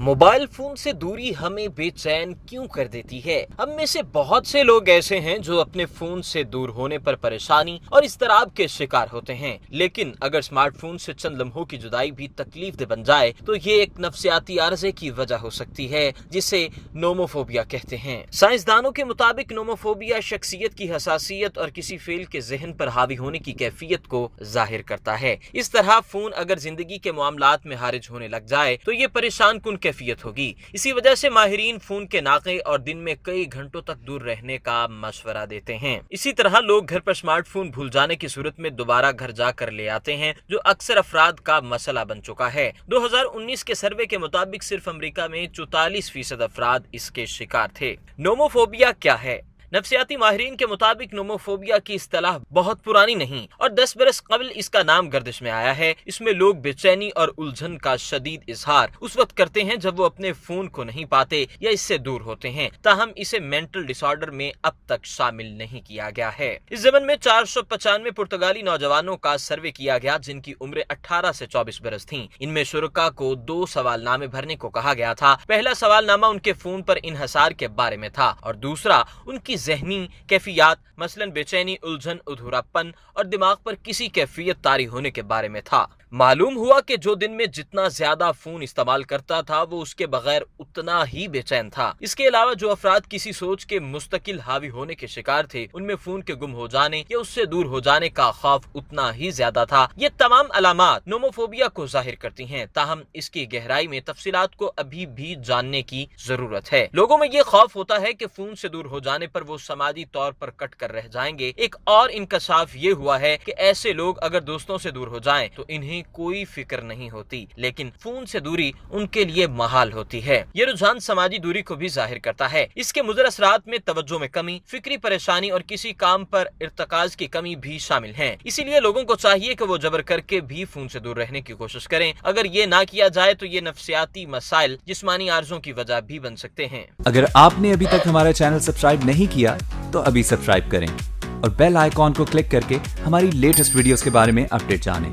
Mobile phone से दूरी हमें बेचैन क्यों कर देती है? हम में से बहुत से लोग ऐसे हैं जो अपने फोन से दूर होने पर परेशानी और इज़्तिराब के शिकार होते हैं। लेकिन अगर स्मार्टफोन से चंद लम्हों की जुदाई भी तकलीफ दे बन जाए तो ये एक नफ्सियाती आर्जे की वजह हो सकती है, जिसे नोमोफोबिया कहते हैं। साइंसदानों के मुताबिक नोमोफोबिया शख्सियत की हसासियत और किसी फेल के जहन पर हावी होने की कैफियत को जाहिर करता है। इस तरह फोन अगर जिंदगी के मामलात में हारिज होने लग जाए तो ये परेशान कुन कैफियत होगी। इसी वजह से माहिरीन फोन के नाके और दिन में कई घंटों तक दूर रहने का मशवरा देते हैं। इसी तरह लोग घर पर स्मार्टफोन भूल जाने की सूरत में दोबारा घर जाकर ले आते हैं, जो अक्सर अफराद का मसला बन चुका है। 2019 के सर्वे के मुताबिक सिर्फ अमेरिका में 44% अफराद इसके शिकार थे। नोमोफोबिया क्या है? नफ्सियाती माहिरीन के मुताबिक नोमोफोबिया की इस्तिलाह बहुत पुरानी नहीं और 10 बरस कबल इसका नाम गर्दिश में आया है। इसमें लोग बेचैनी और उलझन का शदीद इजहार उस वक्त करते हैं जब वो अपने फोन को नहीं पाते या इससे दूर होते हैं। ताहम इसे मेंटल डिसऑर्डर में अब तक शामिल नहीं किया गया है। इस जमन में 495 पुर्तगाली नौजवानों का सर्वे किया गया, जिनकी उम्र 18 से 24 बरस थी। इनमें शुरका को 2 सवालनामे भरने को कहा गया था। पहला सवालनामा उनके फोन पर इन्हसार के बारे में था और दूसरा उनकी ज़हनी कैफियत, मसलन बेचैनी, उलझन, अधूरापन और दिमाग पर किसी कैफियत तारी होने के बारे में था। मालूम हुआ कि जो दिन में जितना ज्यादा फोन इस्तेमाल करता था वो उसके बगैर उतना ही बेचैन था। इसके अलावा जो अफराद किसी सोच के मुस्तकिल हावी होने के शिकार थे, उनमें फोन के गुम हो जाने या उससे दूर हो जाने का खौफ उतना ही ज्यादा था। ये तमाम अलामात नोमोफोबिया को जाहिर करती हैं, ताहम इसकी गहराई में तफसीलात को अभी भी जानने की जरूरत है। लोगों में ये खौफ होता है कि फोन से दूर हो जाने पर वो समाजी तौर पर कट कर रह जाएंगे। एक और इंकशाफ ये हुआ है कि ऐसे लोग अगर दोस्तों से दूर हो जाएं तो इन्हें कोई फिक्र नहीं होती, लेकिन फोन से दूरी उनके लिए महाल होती है। ये रुझान समाजी दूरी को भी जाहिर करता है। इसके मुज़र असरात में तवज्जो में कमी, फिक्री परेशानी और किसी काम पर इर्तकाज की कमी भी शामिल है। इसीलिए लोगों को चाहिए कि वो जबर करके भी फोन से दूर रहने की कोशिश करें। अगर ये ना किया जाए तो ये नफ्सियाती मसाइल, जिस्मानी आर्जों की वजह भी बन सकते हैं। अगर आपने अभी तक हमारा चैनल सब्सक्राइब नहीं किया तो अभी सब्सक्राइब करें और बेल आइकॉन को क्लिक करके हमारी लेटेस्ट वीडियोस के बारे में अपडेट जानें।